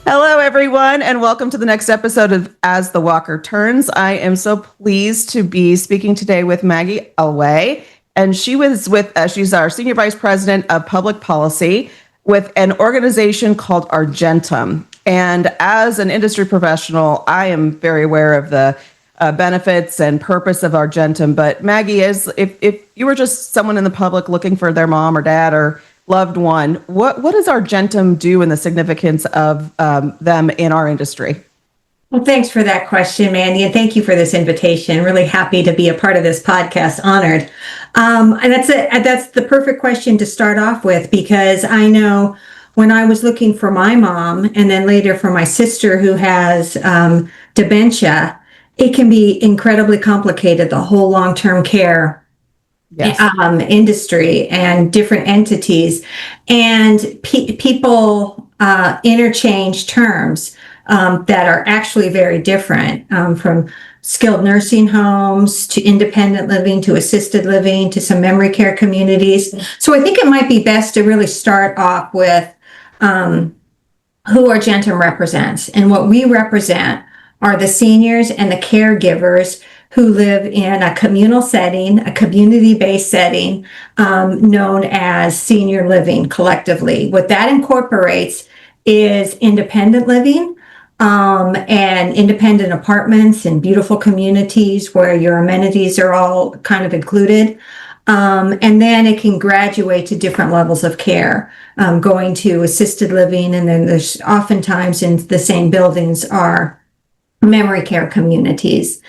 Hello, everyone, and welcome to the next episode of As the Walker Turns. I am so pleased to be speaking today with Maggie Elway, and she's our Senior Vice President of Public Policy with an organization called Argentum. And as an industry professional, I am very aware of the benefits and purpose of Argentum. But Maggie, if you were just someone in the public looking for their mom or dad or loved one, what does Argentum do and the significance of them in our industry? Well, thanks for that question, Mandy, and thank you for this invitation. Really happy to be a part of this podcast. Honored. And that's the perfect question to start off with, because I know when I was looking for my mom and then later for my sister who has dementia, it can be incredibly complicated, the whole long-term care industry and different entities, and people interchange terms that are actually very different, from skilled nursing homes to independent living to assisted living to some memory care communities. So I think it might be best to really start off with who Argentum represents. And what we represent are the seniors and the caregivers who live in a communal setting, a community-based setting, known as senior living collectively. What that incorporates is independent living, and independent apartments and beautiful communities where your amenities are all kind of included. And then it can graduate to different levels of care, going to assisted living, and then there's oftentimes in the same buildings are memory care communities.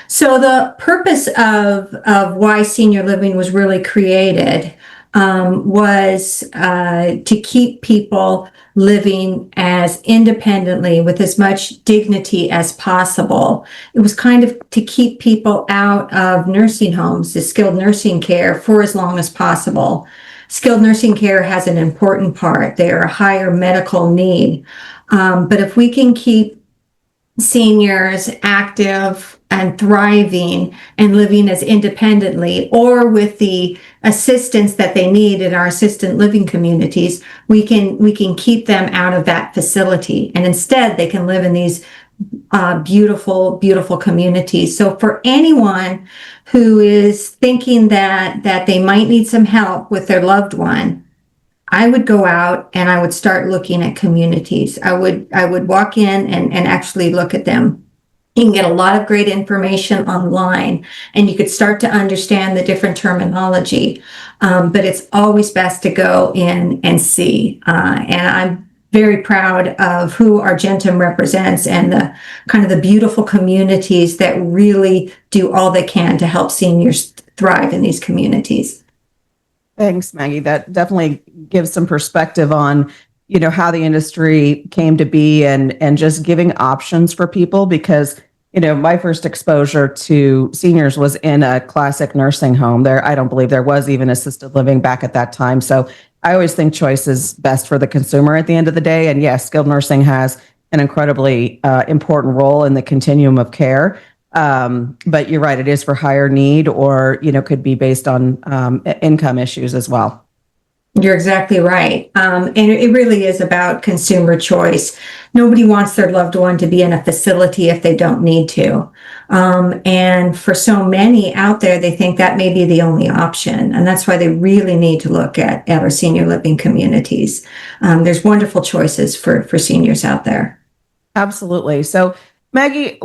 So the purpose of why senior living was really created was to keep people living as independently with as much dignity as possible. It was kind of to keep people out of nursing homes, the skilled nursing care, for as long as possible. Skilled nursing care has an important part. They are a higher medical need. But if we can keep seniors active and thriving and living as independently, or with the assistance that they need in our assisted living communities, we can keep them out of that facility, and instead they can live in these beautiful communities. So for anyone who is thinking that they might need some help with their loved one, I would go out and I would start looking at communities. I would walk in and actually look at them. You can get a lot of great information online, and you could start to understand the different terminology. But it's always best to go in and see. And I'm very proud of who Argentum represents and the kind of the beautiful communities that really do all they can to help seniors thrive in these communities. Thanks, Maggie. That definitely gives some perspective on, how the industry came to be and just giving options for people, because, my first exposure to seniors was in a classic nursing home. I don't believe there was even assisted living back at that time. So I always think choice is best for the consumer at the end of the day. And yes, skilled nursing has an incredibly important role in the continuum of care. But you're right, it is for higher need, or, could be based on income issues as well. You're exactly right. And it really is about consumer choice. Nobody wants their loved one to be in a facility if they don't need to. And for so many out there, they think that may be the only option. And that's why they really need to look at our senior living communities. There's wonderful choices for seniors out there. Absolutely. So Maggie,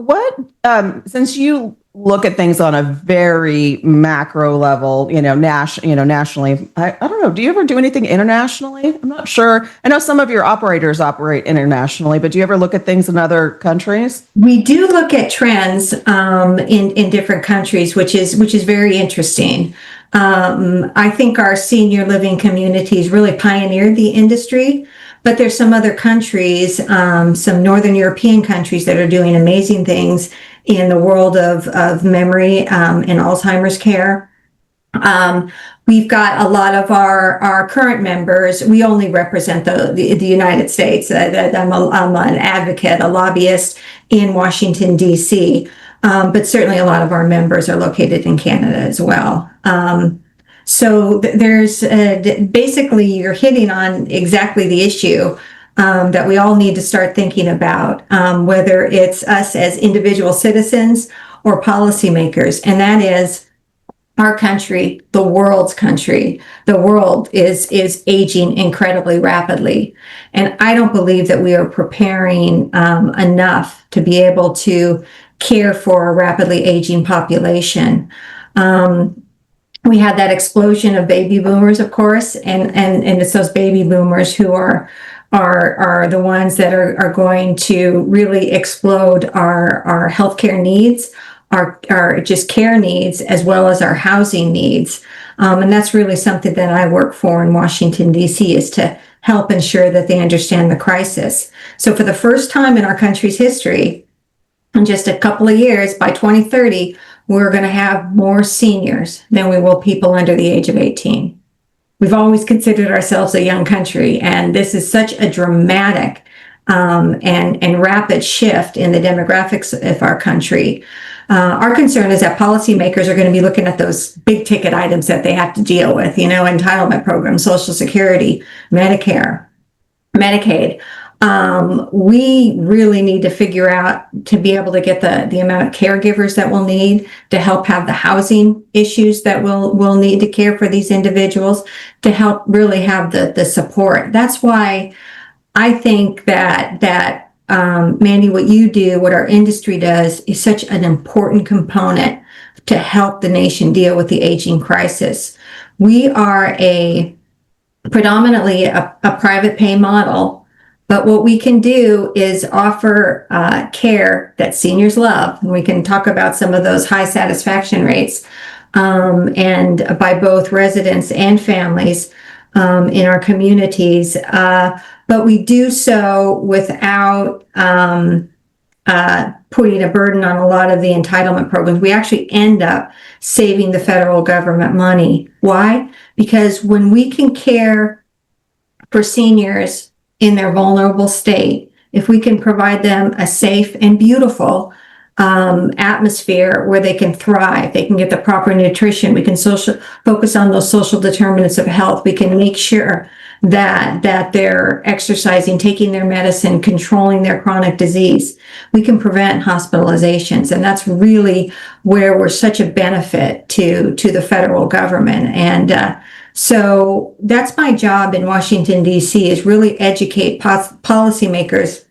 since you look at things on a very macro level, nationally, I don't know, do you ever do anything internationally? I'm not sure. I know some of your operators operate internationally, but do you ever look at things in other countries? We do look at trends in different countries, which is very interesting. I think our senior living communities really pioneered the industry. But there's some other countries, some Northern European countries, that are doing amazing things in the world of memory and Alzheimer's care. We've got a lot of our current members. We only represent the United States. I'm an advocate, a lobbyist in Washington, D.C., but certainly a lot of our members are located in Canada as well. So there's basically, you're hitting on exactly the issue. that we all need to start thinking about, whether it's us as individual citizens or policymakers, and that is our country, the world's country. The world is aging incredibly rapidly, and I don't believe that we are preparing enough to be able to care for a rapidly aging population. We had that explosion of baby boomers, of course, and it's those baby boomers who are the ones that are going to really explode our healthcare needs, our just care needs, as well as our housing needs. And that's really something that I work for in Washington, D.C., is to help ensure that they understand the crisis. So for the first time in our country's history, in just a couple of years, by 2030, we're going to have more seniors than we will people under the age of 18. We've always considered ourselves a young country, and this is such a dramatic and rapid shift in the demographics of our country. Our concern is that policymakers are going to be looking at those big ticket items that they have to deal with, entitlement programs, Social Security, Medicare, Medicaid. We really need to figure out to be able to get the amount of caregivers that we'll need to help have the housing issues that we'll need to care for these individuals, to help really have the support. That's why I think that Mandy, what you do, what our industry does, is such an important component to help the nation deal with the aging crisis. We are predominantly a private pay model. But what we can do is offer care that seniors love. And we can talk about some of those high satisfaction rates, and by both residents and families in our communities. But we do so without putting a burden on a lot of the entitlement programs. We actually end up saving the federal government money. Why? Because when we can care for seniors in their vulnerable state, if we can provide them a safe and beautiful atmosphere where they can thrive, they can get the proper nutrition, we can focus on those social determinants of health, we can make sure that they're exercising, taking their medicine, controlling their chronic disease, we can prevent hospitalizations. And that's really where we're such a benefit to the federal government. And so that's my job in Washington, D.C., is really educate policymakers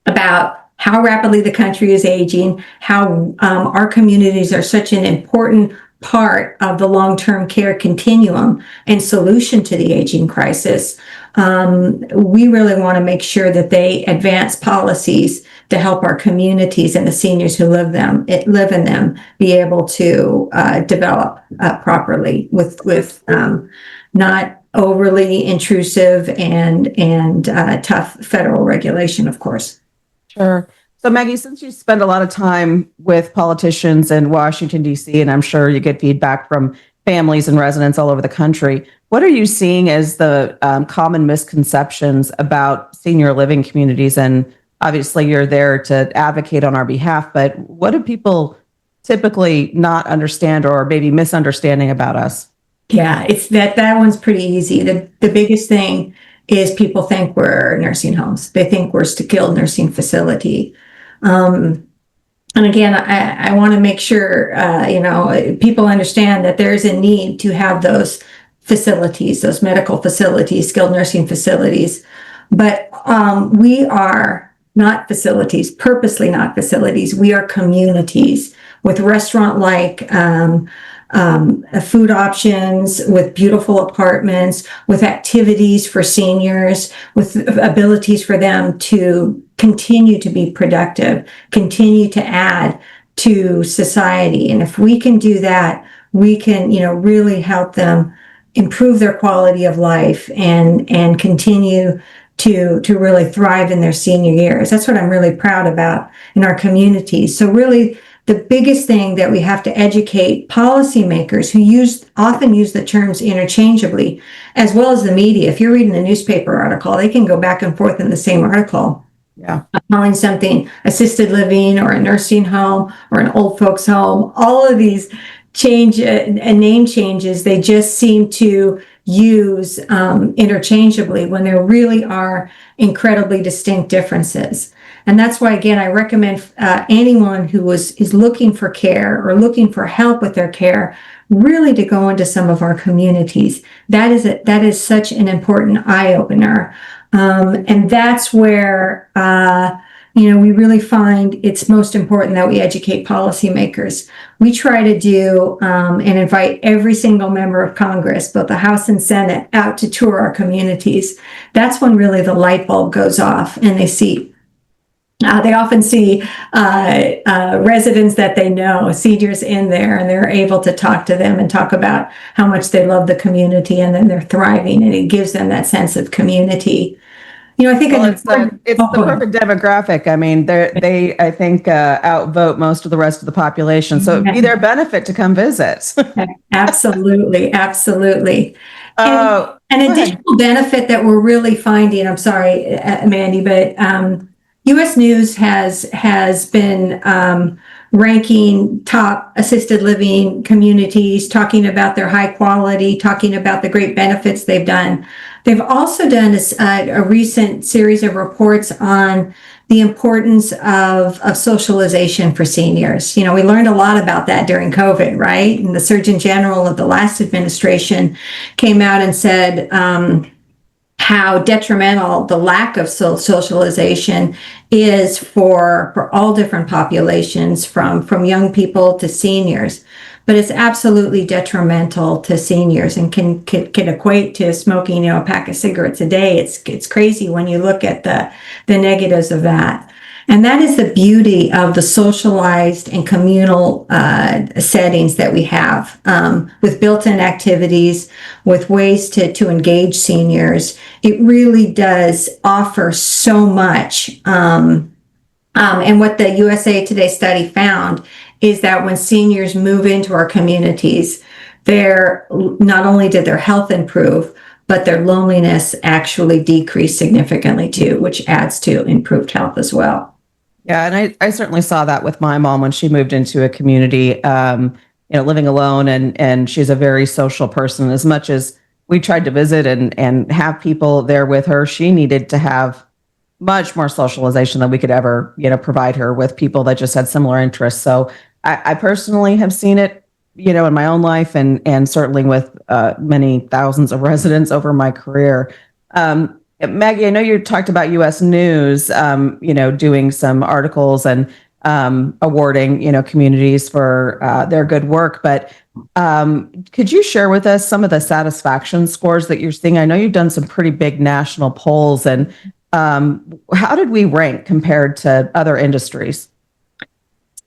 about how rapidly the country is aging, how our communities are such an important part of the long-term care continuum and solution to the aging crisis. We really want to make sure that they advance policies to help our communities and the seniors who live in them be able to develop properly with not overly intrusive and tough federal regulation, of course. Sure. So Maggie, since you spend a lot of time with politicians in Washington, D.C., and I'm sure you get feedback from families and residents all over the country, what are you seeing as the common misconceptions about senior living communities? And obviously you're there to advocate on our behalf, but what do people typically not understand or maybe misunderstanding about us? Yeah, it's that one's pretty easy. The biggest thing is people think we're nursing homes. They think we're a skilled nursing facility. And again, I want to make sure, people understand that there's a need to have those facilities, those medical facilities, skilled nursing facilities. But we are not facilities, purposely not facilities. We are communities with restaurant-like food options, with beautiful apartments, with activities for seniors, with abilities for them to continue to be productive, continue to add to society. And if we can do that, we can, really help them improve their quality of life and continue to really thrive in their senior years. That's what I'm really proud about in our communities. So really, the biggest thing that we have to educate policymakers who often use the terms interchangeably, as well as the media. If you're reading a newspaper article, they can go back and forth in the same article. Yeah. Calling something assisted living or a nursing home or an old folks home. All of these name changes, they just seem to use interchangeably when there really are incredibly distinct differences. And that's why, again, I recommend anyone who is looking for care or looking for help with their care really to go into some of our communities. That is such an important eye opener, and that's where we really find it's most important that we educate policymakers. We try to do and invite every single member of Congress, both the House and Senate, out to tour our communities. That's when really the light bulb goes off, and they often see residents that they know, seniors in there, and they're able to talk to them and talk about how much they love the community, and then they're thriving, and it gives them that sense of community. I think it's the perfect demographic. I mean, they I think outvote most of the rest of the population, so it'd be their benefit to come visit. Absolutely, absolutely. An additional benefit that we're really finding, I'm sorry, Mandy, but U.S. News has been ranking top assisted living communities, talking about their high quality, talking about the great benefits they've done. They've also done a recent series of reports on the importance of socialization for seniors. We learned a lot about that during COVID, right? And the Surgeon General of the last administration came out and said how detrimental the lack of socialization is for all different populations, from young people to seniors. But it's absolutely detrimental to seniors and can equate to smoking, a pack of cigarettes a day. It's crazy when you look at the negatives of that. And that is the beauty of the socialized and communal settings that we have, with built-in activities, with ways to engage seniors. It really does offer so much. And what the USA Today study found is that when seniors move into our communities, not only did their health improve, but their loneliness actually decreased significantly too, which adds to improved health as well. Yeah, and I certainly saw that with my mom when she moved into a community, living alone, and she's a very social person. As much as we tried to visit and have people there with her, she needed to have much more socialization than we could ever, provide her with people that just had similar interests. So I personally have seen it, in my own life, and certainly with many thousands of residents over my career. Maggie, I know you talked about U.S. News, doing some articles and awarding, communities for their good work. But could you share with us some of the satisfaction scores that you're seeing? I know you've done some pretty big national polls, and how did we rank compared to other industries?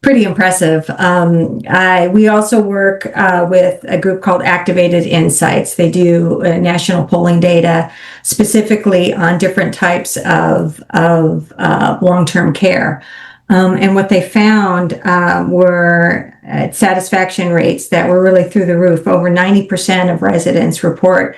Pretty impressive. We also work with a group called Activated Insights. They do national polling data specifically on different types of long-term care. And what they found were satisfaction rates that were really through the roof. Over 90% of residents report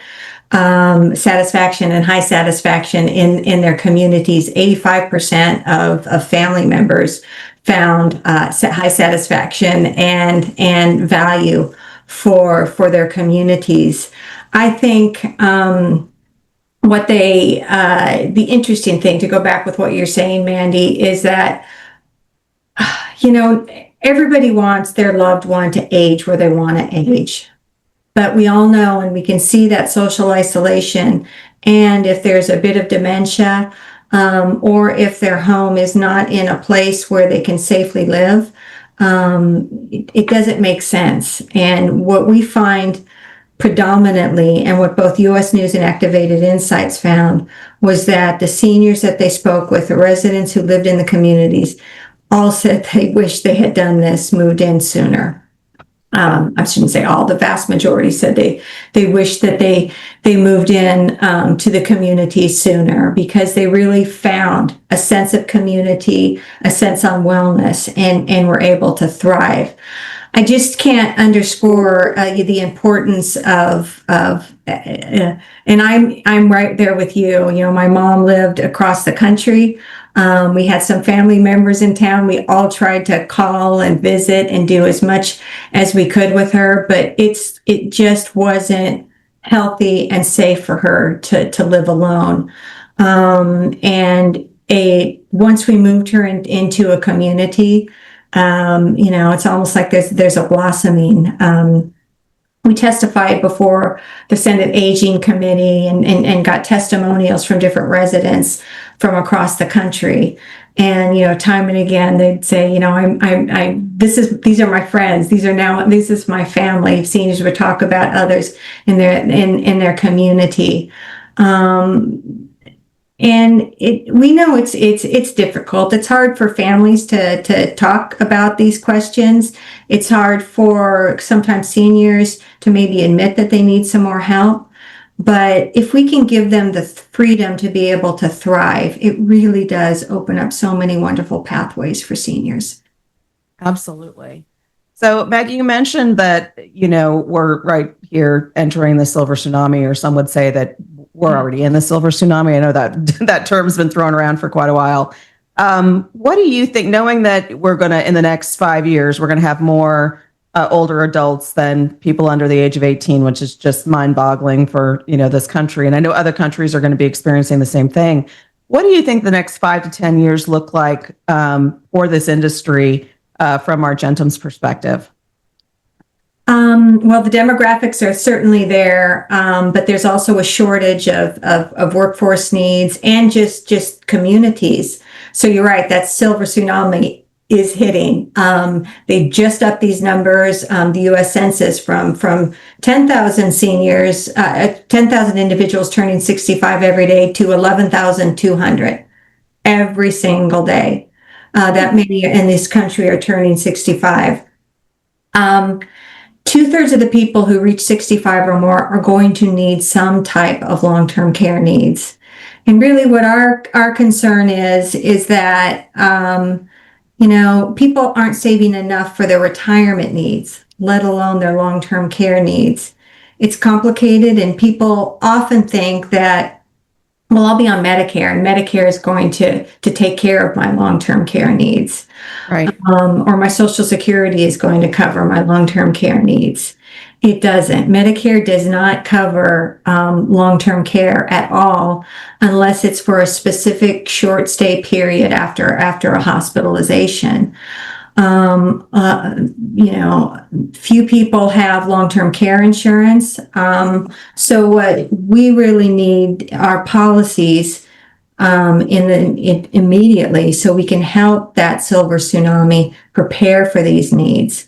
satisfaction and high satisfaction in their communities. 85% of family members found high satisfaction and value for their communities. I think the interesting thing, to go back with what you're saying, Mandy, is that everybody wants their loved one to age where they want to age. But we all know, and we can see that social isolation, and if there's a bit of dementia, or if their home is not in a place where they can safely live, it doesn't make sense. And what we find predominantly, and what both U.S. News and Activated Insights found, was that the seniors that they spoke with, the residents who lived in the communities, all said they wish they had done this, moved in sooner. I shouldn't say all, the vast majority said they wish that they moved in to the community sooner, because they really found a sense of community, a sense on wellness, and were able to thrive. I just can't underscore the importance of and I'm right there with you. My mom lived across the country. We had some family members in town. We all tried to call and visit and do as much as we could with her, but it just wasn't healthy, and safe for her to live alone. And once we moved her into a community, it's almost like there's a blossoming. We testified before the Senate Aging Committee and got testimonials from different residents from across the country. And, time and again, they'd say, these are my friends. This is my family. Seniors would talk about others in their community. And we know it's difficult. It's hard for families to talk about these questions. It's hard for sometimes seniors to maybe admit that they need some more help. But if we can give them the freedom to be able to thrive, it really does open up so many wonderful pathways for seniors. Absolutely. So, Maggie, you mentioned that, we're right here entering the silver tsunami, or some would say that we're already in the silver tsunami. I know that that term's been thrown around for quite a while. What do you think, knowing that we're going to, in the next 5 years, we're going to have more older adults than people under the age of 18, which is just mind-boggling for, this country. And I know other countries are going to be experiencing the same thing. What do you think the next 5 to 10 years look like for this industry from Argentum's perspective? Well, the demographics are certainly there, but there's also a shortage of workforce needs and just communities. So you're right, that silver tsunami is hitting. They just upped these numbers, the U.S. Census from 10,000 seniors, 10,000 individuals turning 65 every day to 11,200 every single day. That many in this country are turning 65. 2/3 of the people who reach 65 or more are going to need some type of long-term care needs. And really what our concern is that, people aren't saving enough for their retirement needs, let alone their long-term care needs. It's complicated, and people often think that, well, I'll be on Medicare, and Medicare is going to take care of my long-term care needs. Right. Or my Social Security is going to cover my long-term care needs. It doesn't. Medicare does not cover long-term care at all unless it's for a specific short stay period after a hospitalization. Few people have long-term care insurance. So what we really need are policies immediately so we can help that silver tsunami prepare for these needs.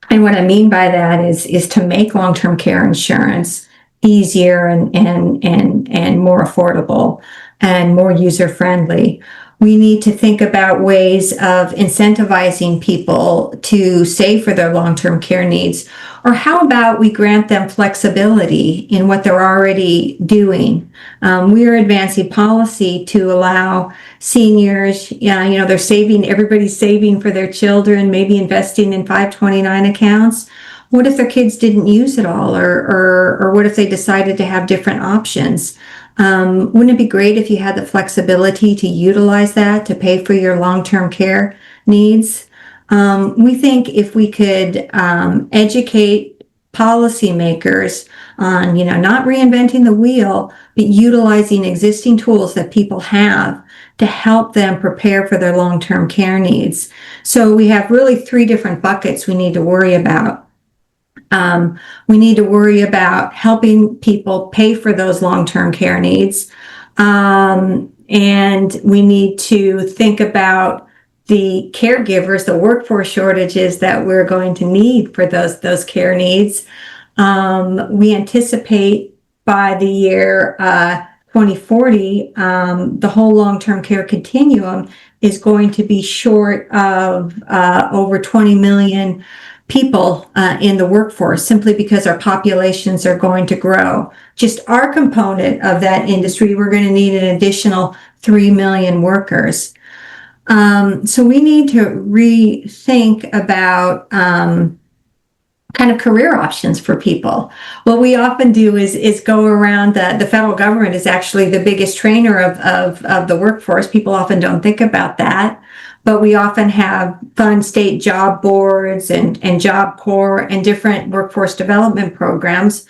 And what I mean by that is to make long-term care insurance easier and more affordable and more user-friendly. We need to think about ways of incentivizing people to save for their long-term care needs. Or how about we grant them flexibility in what they're already doing? We are advancing policy to allow seniors, they're saving, everybody's saving for their children, maybe investing in 529 accounts. What if their kids didn't use it all? Or what if they decided to have different options? Wouldn't it be great if you had the flexibility to utilize that to pay for your long-term care needs? We think if we could educate policymakers on, not reinventing the wheel, but utilizing existing tools that people have to help them prepare for their long-term care needs. So we have really 3 different buckets we need to worry about. We need to worry about helping people pay for those long-term care needs. And we need to think about the caregivers, the workforce shortages that we're going to need for those care needs. We anticipate by the year 2040, the whole long-term care continuum is going to be short of over 20 million people in the workforce, simply because our populations are going to grow. Just our component of that industry, we're going to need an additional 3 million workers. So we need to rethink about kind of career options for people. What we often do is go around, the federal government is actually the biggest trainer of the workforce. People often don't think about that. but we often have fun state job boards and Job Corps and different workforce development programs.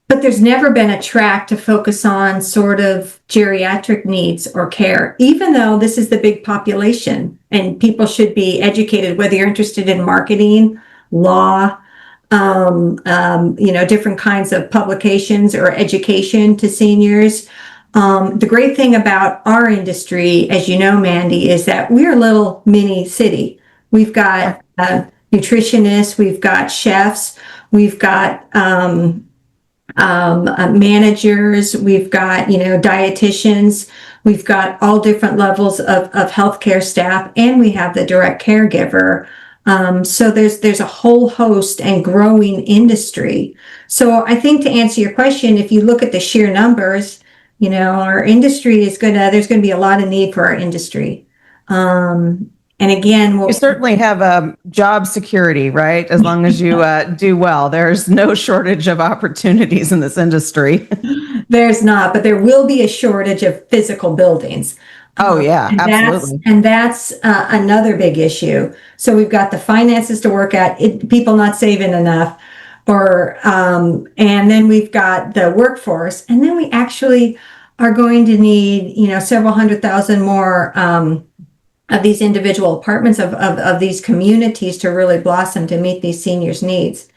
But there's never been a track to focus on sort of geriatric needs or care, even though this is the big population and people should be educated, whether you're interested in marketing, law, different kinds of publications or education to seniors. The great thing about our industry, as you know, Mandy, is that we're a little mini city. We've got nutritionists, we've got chefs, we've got managers, we've got, dietitians, we've got all different levels of healthcare staff, and we have the direct caregiver. So there's a whole host and growing industry. So I think to answer your question, if you look at the sheer numbers, our industry there's gonna be a lot of need for our industry. And again, you certainly have job security, right? As long as you do well, there's no shortage of opportunities in this industry. There's not, but there will be a shortage of physical buildings. Oh, yeah, absolutely. That's another big issue. So we've got the finances to work at, people not saving enough, and then we've got the workforce, and then we actually are going to need, several 100,000 more of these individual apartments of these communities to really blossom to meet these seniors' needs.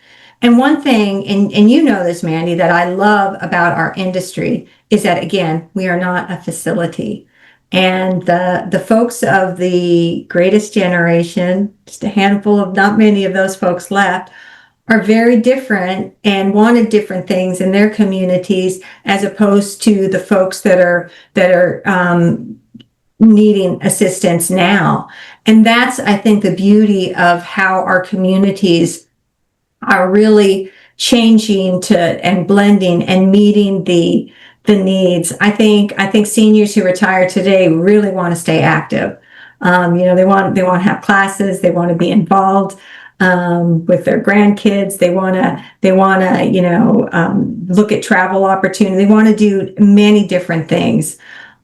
And one thing, and you know this, Mandy, that I love about our industry is that, again, we are not a facility. And the folks of the greatest generation, just a handful of, not many of those folks left, are very different and wanted different things in their communities, as opposed to the folks that are needing assistance now. And that's, I think, the beauty of how our communities are really changing and blending and meeting the needs. I think seniors who retire today really want to stay active. They want to have classes. They want to be involved with their grandkids. They want to look at travel opportunity. They want to do many different things.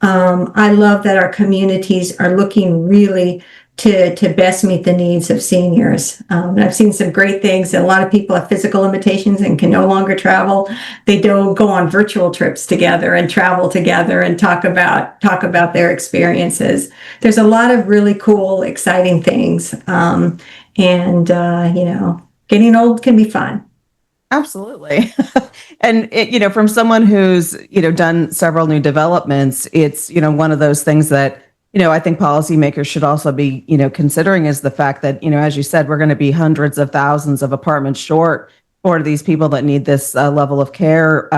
I love that our communities are looking really to best meet the needs of seniors. I've seen some great things. A lot of people have physical limitations and can no longer travel. They don't go on virtual trips together and travel together and talk about their experiences. There's a lot of really cool, exciting things. Getting old can be fun. Absolutely. And from someone who's, done several new developments, it's, one of those things that, I think policymakers should also be, considering, is the fact that, as you said, we're going to be hundreds of thousands of apartments short for these people that need this level of care.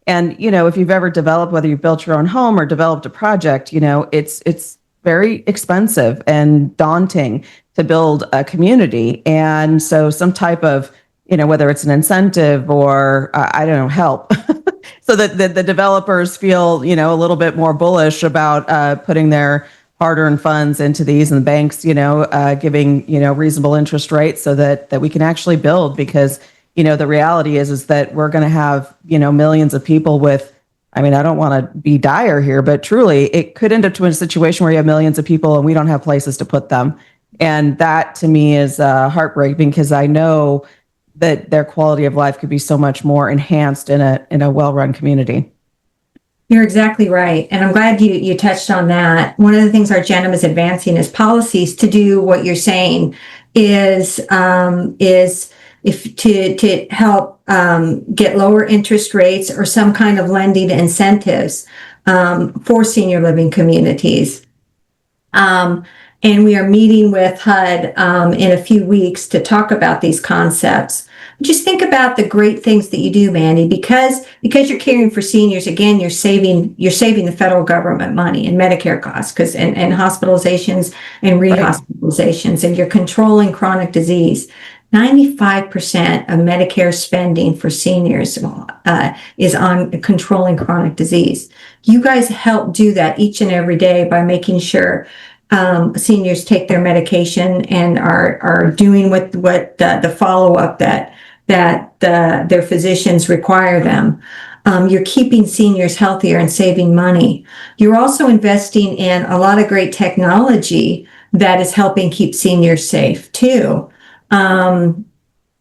If you've ever developed, whether you've built your own home or developed a project, it's very expensive and daunting to build a community. And so some type of, whether it's an incentive or, help, so that the developers feel, a little bit more bullish about putting their hard-earned funds into these, and the banks, giving, reasonable interest rates so that we can actually build. Because, the reality is that we're going to have, millions of people with, I don't want to be dire here, but truly it could end up to a situation where you have millions of people and we don't have places to put them. And that to me is heartbreaking, because I know that their quality of life could be so much more enhanced in a well-run community. You're exactly right. And I'm glad you touched on that. One of the things Argentum is advancing is policies to do what you're saying, is if to help get lower interest rates or some kind of lending incentives for senior living communities. And we are meeting with HUD in a few weeks to talk about these concepts. Just think about the great things that you do, Mandy, because you're caring for seniors. Again, you're saving the federal government money and Medicare costs, and hospitalizations and rehospitalizations, and you're controlling chronic disease. 95% of Medicare spending for seniors is on controlling chronic disease. You guys help do that each and every day by making sure seniors take their medication and are doing what the follow-up that their physicians require them. You're keeping seniors healthier and saving money. You're also investing in a lot of great technology that is helping keep seniors safe too.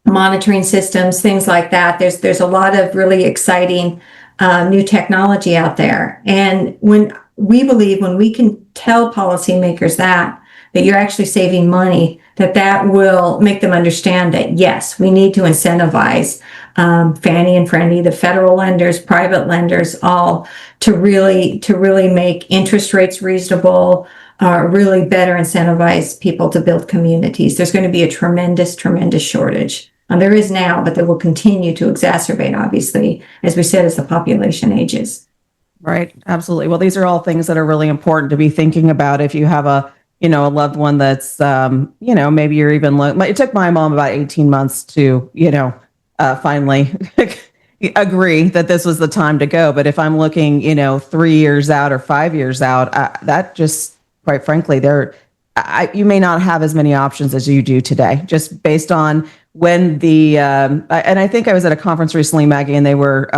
Monitoring systems, things like that. There's a lot of really exciting new technology out there. And when we can tell policymakers that you're actually saving money, that will make them understand that, yes, we need to incentivize Fannie and Freddie, the federal lenders, private lenders, all to really make interest rates reasonable, really better incentivize people to build communities. There's going to be a tremendous shortage. There is now, but that will continue to exacerbate, obviously, as we said, as the population ages. Right. Absolutely. Well, these are all things that are really important to be thinking about if you have a loved one that's, maybe you're even, it took my mom about 18 months to, finally agree that this was the time to go. But if I'm looking, 3 years out or 5 years out, that just, quite frankly, you may not have as many options as you do today, just based on when and I think I was at a conference recently, Maggie, and they were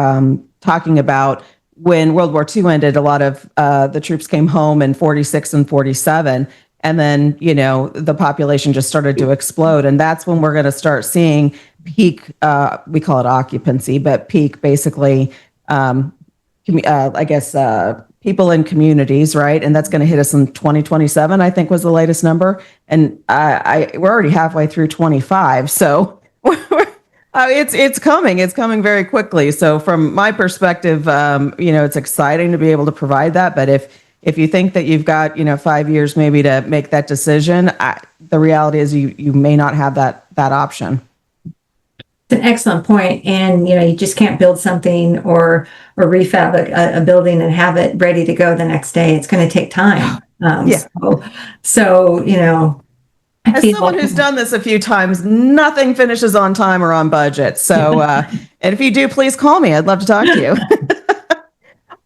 talking about when World War II ended, a lot of the troops came home in 46 and 47. And then, the population just started to explode. And that's when we're going to start seeing peak, we call it occupancy, but peak basically, people in communities, right? And that's going to hit us in 2027, I think was the latest number. And we're already halfway through 25. So it's coming very quickly. So from my perspective, it's exciting to be able to provide that. But if you think that you've got, 5 years maybe to make that decision, the reality is you may not have that option. It's an excellent point. And, you just can't build something or refab a building and have it ready to go the next day. It's going to take time. So, as someone who's done this a few times, nothing finishes on time or on budget. So, and if you do, please call me. I'd love to talk to you.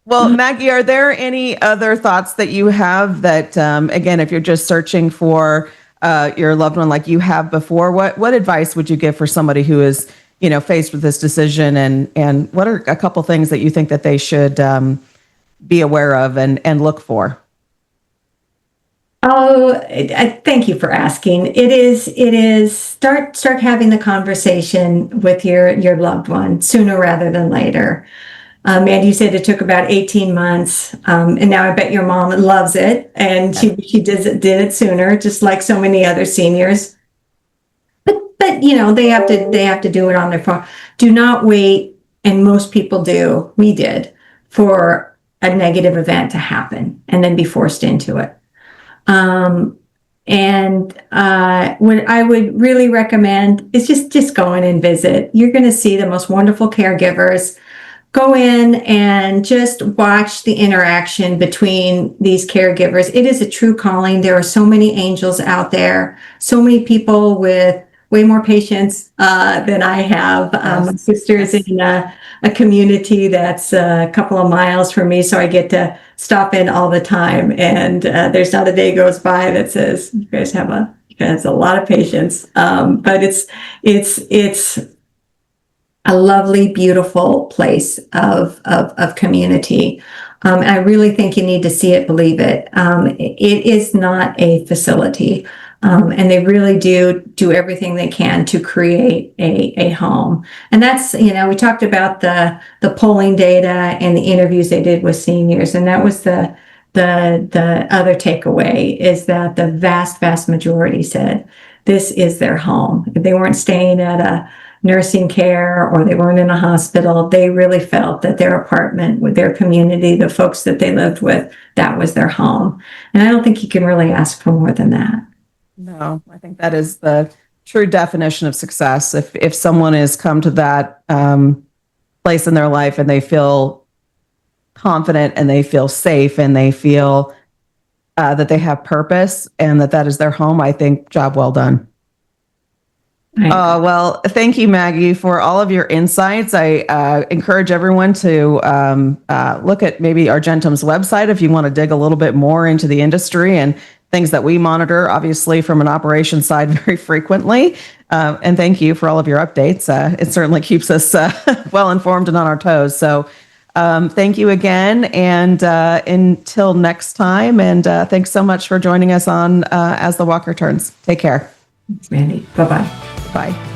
Well, Maggie, are there any other thoughts that you have that, again, if you're just searching for your loved one like you have before, what advice would you give for somebody who is, faced with this decision, and what are a couple things that you think that they should be aware of and look for? Oh, thank you for asking. It is start having the conversation with your loved one sooner rather than later. Mandy, you said it took about 18 months, and now I bet your mom loves it, and she did it sooner, just like so many other seniors. But they have to do it on their phone. Do not wait, and most people do. We did, for a negative event to happen and then be forced into it. What I would really recommend is just go in and visit. You're going to see the most wonderful caregivers. Go in and just watch the interaction between these caregivers. It is a true calling. There are so many angels out there, so many people with way more patience than I have. My sister's in a community that's a couple of miles from me, so I get to stop in all the time. And there's not a day goes by that says you guys have a lot of patience. But it's a lovely, beautiful place of community. I really think you need to see it, believe it. It is not a facility. And they really do everything they can to create a home. And that's, we talked about the polling data and the interviews they did with seniors. And that was the other takeaway, is that the vast majority said this is their home. If they weren't staying at a nursing care or they weren't in a hospital, they really felt that their apartment with their community, the folks that they lived with, that was their home. And I don't think you can really ask for more than that. No, I think that is the true definition of success. If someone has come to that place in their life and they feel confident and they feel safe and they feel that they have purpose and that is their home, I think job well done. Well, thank you, Maggie, for all of your insights. I encourage everyone to look at maybe Argentum's website if you want to dig a little bit more into the industry and things that we monitor, obviously, from an operations side very frequently. And thank you for all of your updates. It certainly keeps us well informed and on our toes. So Thank you again. And until next time. And thanks so much for joining us on As the Walker Turns. Take care. Mandy. Bye-bye. Bye.